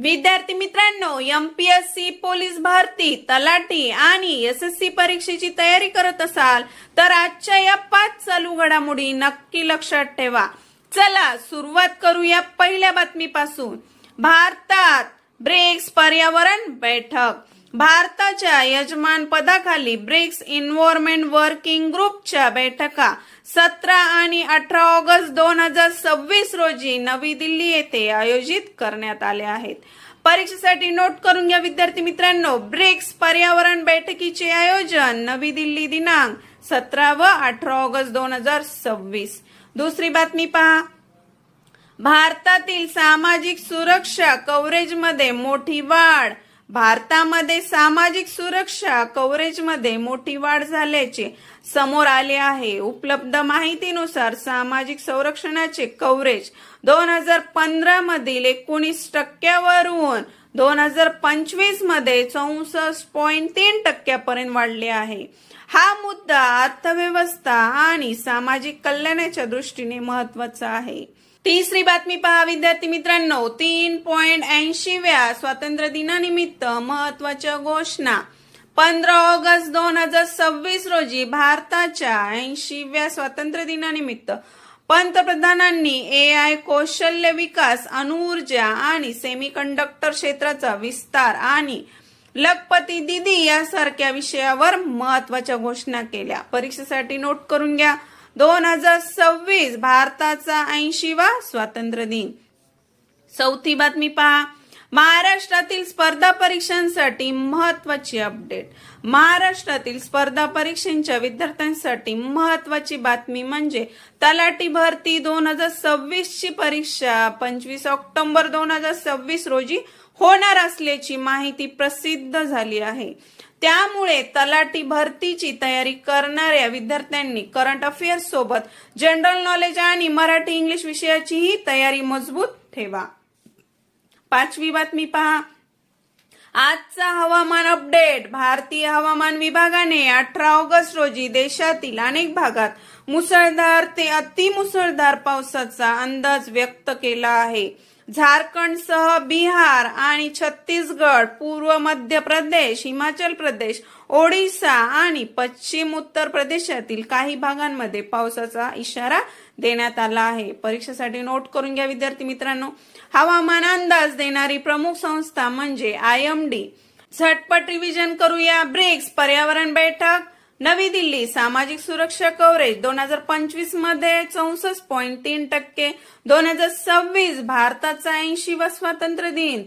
विद्यार्थी मित्रांनो, MPSC police भरती, तलाठी आणि एसएससी परीक्षेची तयारी करत असाल तर आजच्या या 5 चालू घडामोडी नक्की लक्षात ठेवा. चला सुरुवात करूया पहिल्या बातमीपासून. भारतात ब्रिक्स पर्यावरण बैठक. भारताच्या यजमान पदाखाली ब्रिक्स एन्व्हायरमेंट वर्किंग ग्रुपच्या बैठका 17 आणि 18 ऑगस्ट 2026 रोजी नवी दिल्ली येथे आयोजित करण्यात आल्या आहेत. परीक्षेसाठी नोट करून घ्या विद्यार्थी मित्रांनो. ब्रिक्स पर्यावरण बैठकीचे आयोजन नवी दिल्ली दिनांक 17 व 18 ऑगस्ट 2026. दुसरी बातमी पहा. भारतातील सामाजिक सुरक्षा कव्हरेजमध्ये मोठी वाढ. भारतामध्ये सामाजिक सुरक्षा कव्हरेजमध्ये मोठी वाढ झाल्याचे समोर आले आहे. उपलब्ध माहितीनुसार सामाजिक संरक्षणाचे कव्हरेज 2015 मधील 19% 2025 मध्ये 64.3% पर्यंत वाढले आहे. हा मुद्दा अर्थव्यवस्था आणि सामाजिक कल्याणाच्या दृष्टीने महत्वाचा आहे. तिसरी बातमी पहा विद्यार्थी मित्रांनो. 3.80व्या स्वातंत्र्य दिनानिमित्त महत्वाच्या घोषणा. 15 ऑगस्ट 2026 रोजी भारताच्या 80व्या स्वातंत्र्य दिनानिमित्त पंतप्रधानांनी एआय, कौशल्य विकास, अणुऊर्जा आणि सेमीकंडक्टर क्षेत्राचा विस्तार आणि लखपती दीदी यासारख्या विषयावर महत्वाच्या घोषणा केल्या. परीक्षेसाठी नोट करून घ्या. 2026 भारताचा 80वा स्वातंत्र्य दिन. चौथी बातमी पहा. महाराष्ट्रातील स्पर्धा परीक्षांसाठी महत्वाची अपडेट. महाराष्ट्रातील स्पर्धा परीक्षांच्या विद्यार्थ्यांसाठी महत्वाची बातमी म्हणजे तलाठी भरती 2026 ची परीक्षा 25 ऑक्टोबर 2026 रोजी होणार असल्याची माहिती प्रसिद्ध झाली आहे. त्यामुळे तलाठी भरतीची तयारी करणाऱ्या विद्यार्थ्यांनी करंट अफेअर्स सोबत जनरल नॉलेज आणि मराठी इंग्लिश विषयाचीही तयारी मजबूत ठेवा. पाचवी बातमी पहा. आजचा हवामान अपडेट. भारतीय हवामान विभागाने 18 ऑगस्ट रोजी देशातील अनेक भागात मुसळधार ते अतिमुसळधार पावसाचा अंदाज व्यक्त केला आहे. झारखंडसह बिहार आणि छत्तीसगड, पूर्व मध्य प्रदेश, हिमाचल प्रदेश, ओडिशा आणि पश्चिम उत्तर प्रदेशातील काही भागांमध्ये पावसाचा इशारा देण्यात आला आहे. परीक्षेसाठी नोट करून घ्या विद्यार्थी मित्रांनो. हवामान अंदाज देणारी प्रमुख संस्था म्हणजे IMD. झटपट रिव्हिजन करूया. ब्रिक्स पर्यावरण बैठक नवी दिल्ली. सामाजिक सुरक्षा कव्हरेज 2025 मध्ये 64.3%. 2026 भारताचा 80वा स्वातंत्र्य दिन.